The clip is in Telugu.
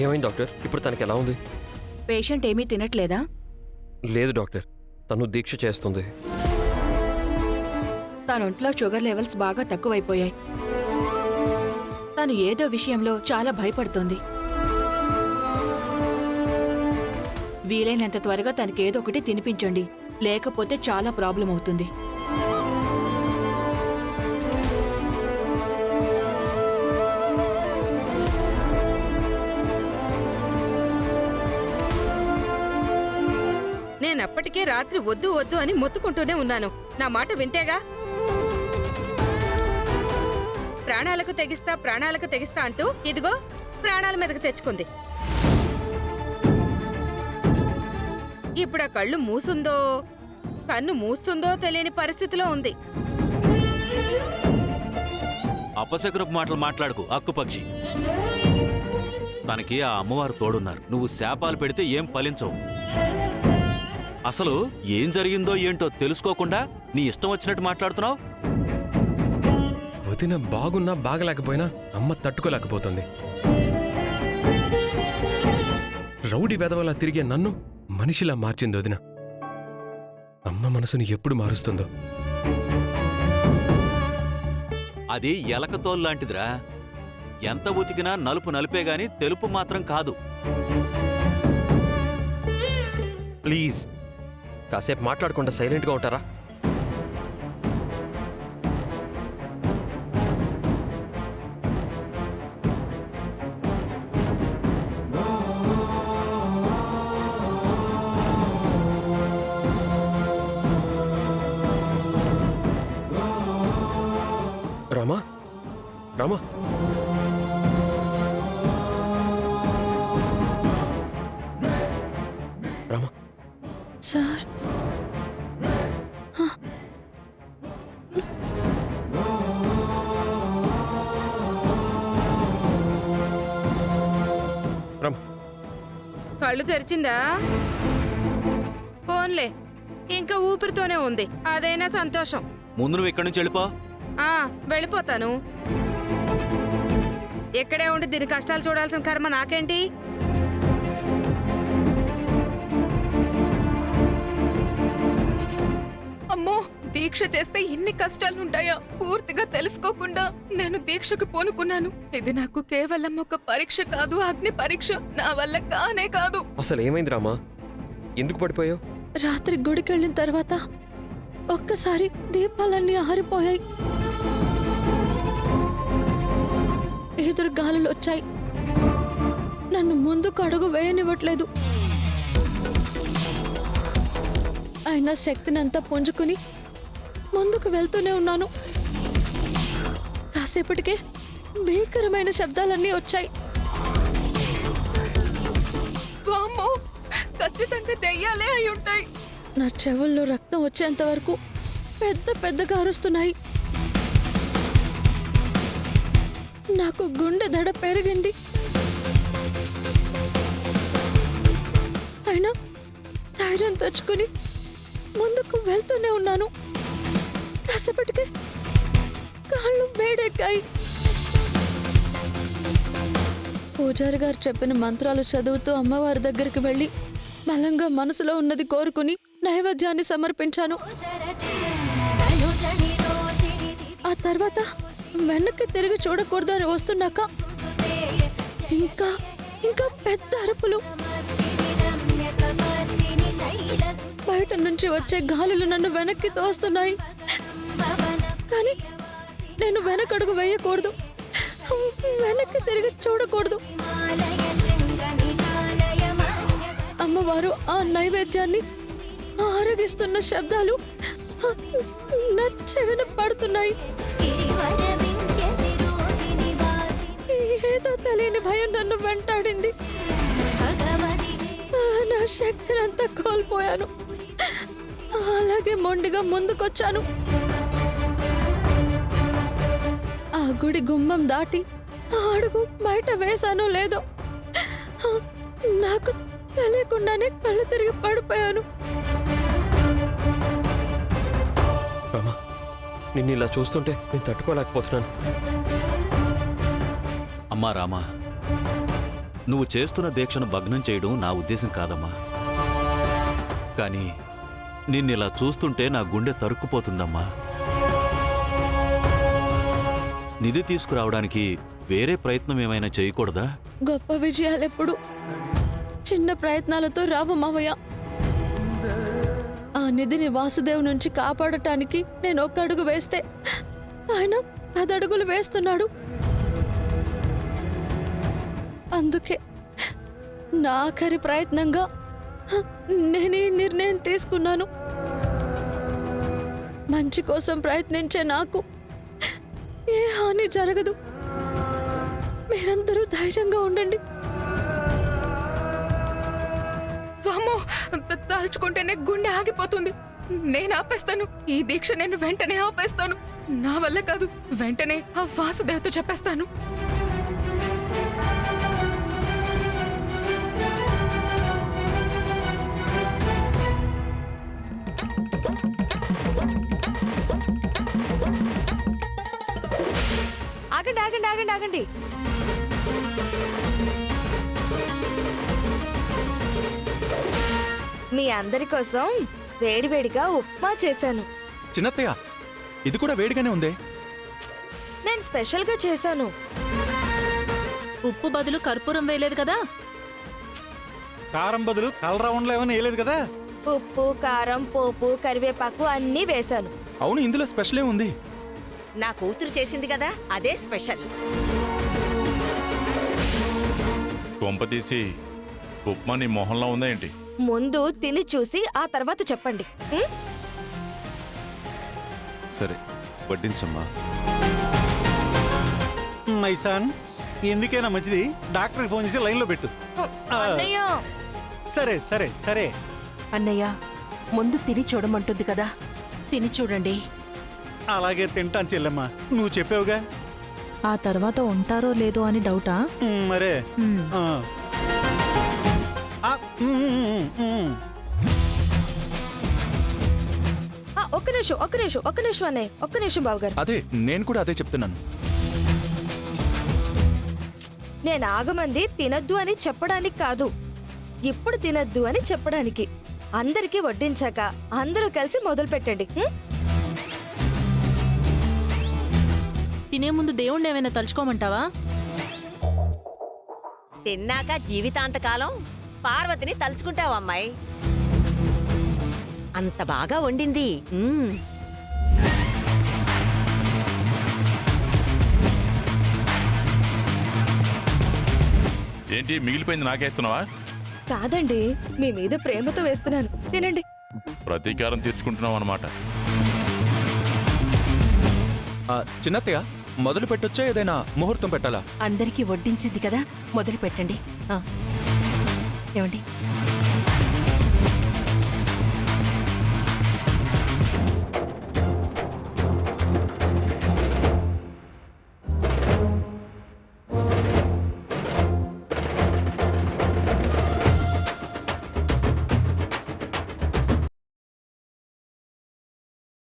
ఏమైంది డాక్టర్? ఇప్పుడు తనకి ఎలా ఉంది? పేషెంట్ ఏమీ తినట్లేదా? లేదు డాక్టర్, తను దీక్ష చేస్తుంది. తన ఒంట్లో షుగర్ లెవెల్స్ బాగా తక్కువైపోయాయి. తను ఏదో విషయంలో చాలా భయపడుతోంది. వీలైనంత త్వరగా తనకేదో ఒకటి తినిపించండి, లేకపోతే చాలా ప్రాబ్లం అవుతుంది. నేనప్పటికే రాత్రి వద్దు వద్దు అని మొత్తుకుంటూనే ఉన్నాను. నా మాట వింటేగా. ప్రాణాలకు తెగిస్తా అంటూ ఇదిగో ప్రాణాల మీదకు తెచ్చుకుంది. ఇప్పుడు ఆ కళ్ళు మూసుందో కన్ను మూస్తుందో తెలియని పరిస్థితిలో ఉంది. అపశకురపు మాటలు మాట్లాడుకు అక్కుపక్షి. తనకి ఆ అమ్మవారు తోడున్నారు. నువ్వు శాపాలు పెడితే ఏం ఫలించవు. అసలు ఏం జరిగిందో ఏంటో తెలుసుకోకుండా నీ ఇష్టం వచ్చినట్టు మాట్లాడుతున్నావు. వదిన బాగున్నా బాగలేకపోయినా అమ్మ తట్టుకోలేకపోతుంది. రౌడీ వెధవలా తిరిగే నన్ను మనిషిలా మార్చింది వదిన. అమ్మ మనసుని ఎప్పుడు మారుస్తుందో. అది ఎలకతోల్లాంటిదిరా. ఎంత ఉతికినా నలుపు నలుపే గాని తెలుపు మాత్రం కాదు. ప్లీజ్ కాసేపు మాట్లాడకుండా సైలెంట్గా ఉంటారా? రామా, రామా, రామా. సార్, రామా. కళ్ళు తెరిచిందా? ఫోన్లే, ఇంకా ఊపిరితోనే ఉంది. అదైనా సంతోషం. ముందు నువ్వు ఇక్కడి నుంచి వెళ్ళిపో. వెళ్ళిపోతాను. ఎక్కడే ఉండి దీని కష్టాలు చూడాల్సిన కర్మ నాకేంటి? అమ్మో, దీక్ష చేస్తే ఇన్ని కష్టాలుంటాయా? పూర్తిగా తెలుసుకోకుండా నేను దీక్షకు పూనుకున్నాను. ఇది నాకు కేవలం ఒక పరీక్ష కాదు, అగ్ని పరీక్ష. నా వల్ల కానే కాదు. అసలు ఏమైంది రామా? ఎందుకు పడిపోయావు? రాత్రి గుడికెళ్ళిన తర్వాత ఒక్కసారి దీపాలన్నీ ఆరిపోయాయి. ఎదురు గాలులు వచ్చాయి. నన్ను ముందుకు అడుగు వేయనివ్వట్లేదు. అయినా శక్తినంతా పుంజుకుని ముందుకు వెళ్తూనే ఉన్నాను. కాసేపటికే భీకరమైన శబ్దాలన్నీ వచ్చాయి. వామ్మో, ఖచ్చితంగా దెయ్యాలే అయి ఉంటాయి. నా చెవుల్లో రక్తం వచ్చేంత వరకు పెద్ద పెద్దగా అరుస్తున్నాయి. నాకు గుండె దడ పెరిగింది. అయినా ధైర్యం తెచ్చుకుని ముందుకు వెళ్తూనే ఉన్నాను. కాసేపటికే కాళ్ళు వేడెక్కాయి. పూజారి గారు చెప్పిన మంత్రాలు చదువుతూ అమ్మవారి దగ్గరికి వెళ్ళి బలంగా మనసులో ఉన్నది కోరుకుని నైవేద్యాన్ని సమర్పించాను. ఆ తర్వాత వెనక్కి తిరిగి చూడకూడదని వస్తున్నాక ఇంకా ఇంకా పెద్ద అరుపులు. బయట నుంచి వచ్చే గాలులు నన్ను వెనక్కి తోస్తున్నాయి. కానీ నేను వెనకడుగు వేయకూడదు, వెనక్కి తిరిగి చూడకూడదు. అమ్మవారు ఆ నైవేద్యాన్ని ఆరగిస్తున్న శబ్దాలు నా చెవిన పడుతున్నాయి. ఏదో తెలియని భయం నన్ను వెంటాడింది. నా శక్తినంతా కోల్పోయాను. అలాగే మొండిగా ముందుకొచ్చాను. ఆ గుడి గుమ్మం దాటి ఆ అడుగు బయట వేశానో లేదో నాకు తెలియకుండానే కళ్ళు తిరిగి పడిపోయాను. రామా, నిన్ను ఇలా చూస్తుంటే నేను తట్టుకోలేకపోతున్నాను. అమ్మా రామా, నువ్వు చేస్తున్న దీక్షను భగ్నం చేయడం నా ఉద్దేశం కాదమ్మా. కానీ నిన్నిలా చూస్తుంటే నా గుండె తరుక్కుపోతుందమ్మా. నిధి తీసుకురావడానికి వేరే ప్రయత్నం ఏమైనా చేయకూడదా? గొప్ప విజయాలెప్పుడు చిన్న ప్రయత్నాలతో రావు మావయ్య. ఆ నిధిని వాసుదేవ్ నుంచి కాపాడటానికి నేను ఒక్క అడుగు వేస్తే ఆయన 10 అడుగులు వేస్తున్నాడు. అందుకే నా ఆఖరి ప్రయత్నంగా నేను ఈ నిర్ణయం తీసుకున్నాను. మంచి కోసం ప్రయత్నించే నాకు ఏ హాని జరగదు. మీరందరూ ధైర్యంగా ఉండండి. వామ్మో, తలుచుకుంటేనే గుండె ఆగిపోతుంది. నేను ఆపేస్తాను ఈ దీక్ష, నేను వెంటనే ఆపేస్తాను. నా వల్ల కాదు, వెంటనే ఆ వాసుదేవ్తో చెప్పేస్తాను. ఆగండి ఆగండి ఆగండి ఆగండి. మీ అందరి కోసం వేడివేడిగా ఉప్మా చేశాను. చిన్నత్తయ్య, ఇది కూడా వేడిగానే ఉందే. నేను స్పెషల్గా చేశాను. ఉప్పు బదులు కర్పూరం వేయలేదు కదా? కారం బదులు కలరా ఉండలేవని వేయలేదు కదా. ఉప్పు, కారం, పోపు, కరివేపాకు అన్నీ వేశాను. అవును, ఇందులో స్పెషల్ ఉంది. నా కూతురు చేసింది కదా, అదే స్పెషల్. కొంపతీసి ఉప్మా నీ మొహంలో ఉందా ఏంటి? ముందు తిని చూసి ఆ తర్వాత చెప్పండి. ఉం? సరే, వడ్డించమ్మా. మైసాన్, ఎందుకైనా మంచిది డాక్టర్కి ఫోన్ చేసి లైన్లో పెట్టు. అన్నయ్య, సరే సరే సరే. అన్నయ్య, ముందు తిని చూడమంటుంది కదా, తిని చూడండి. అలాగే తింటాను చెల్లెమ్మా, నువ్వు చెప్పావుగా. ఆ తర్వాత ఉంటారో లేదో అని డౌటా? మరే. ఆ. ఆ, ఒక్క నిమిషం అన్నయ్య, ఒక్క నిమిషం బావగారు. అదే, నేను కూడా అదే చెప్తున్నాను. నేను ఆగమంది తినద్దు అని చెప్పడానికి కాదు, ఇప్పుడు తినద్దు అని చెప్పడానికి. అందరికీ వడ్డించాక అందరూ కలిసి మొదలు పెట్టండి. ఉం? తినే ముందు దేవుణ్ణి ఏమైనా తలుచుకోమంటావా? తిన్నాక జీవితాంతకాలం పార్వతిని తలుచుకుంటావమ్మాయి. అంత బాగా వండింది. ఏంటి మిగిలిపోయింది నాకేస్తున్నావా? కాదండి, మీ మీద ప్రేమతో వేస్తున్నాను. తినండి. ప్రతీకారం తీర్చుకుంటున్నావు అనమాట. చిన్నత్తయ్య, మొదలు పెట్టొచ్చా, ఏదైనా ముహూర్తం పెట్టాలా? అందరికీ వడ్డించింది కదా, మొదలు పెట్టండి. ఏమండి?